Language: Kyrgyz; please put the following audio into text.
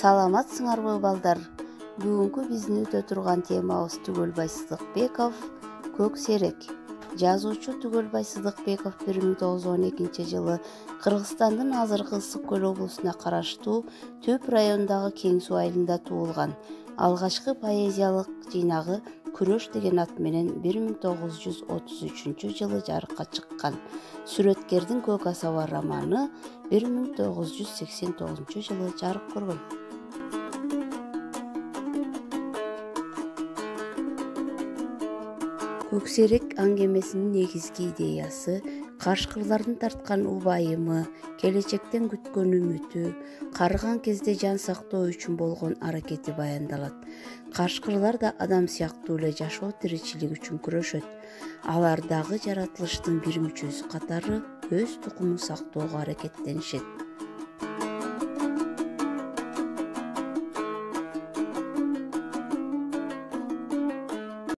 Саламатсыңарбы балдар? Бүгүнкү биздин өтө турган темабыз Түгөлбай Сыдыкбеков Көксерек. Жазуучу Түгөлбай Сыдыкбеков 1912 жылы Кыргызстандын азыркы Ысык Көл облусуна караштуу Төп районундагы Кең Суу айылында туулган. Алгачкы поэзиялык жыйнагы Күрөш деген ат менен 1933 жылы жарыкка чыккан. Сүрөткердин Көк асаба романы 1989 жылы жарык көргөн. Көксерек аңгемесинин негизги идеясы кашкырлардын тарткан убайымы, келечектен күткөн үмүтү, карыган кезде жан сактоо үчүн болгон аракети баяндалат. Кашкырлар да адам сыяктуу эле жашоо тиричилик үчүн күрөшөт. Алар дагы жаратылыштын бир мүчөсү катары өз тукумун сактоого аракеттенишет.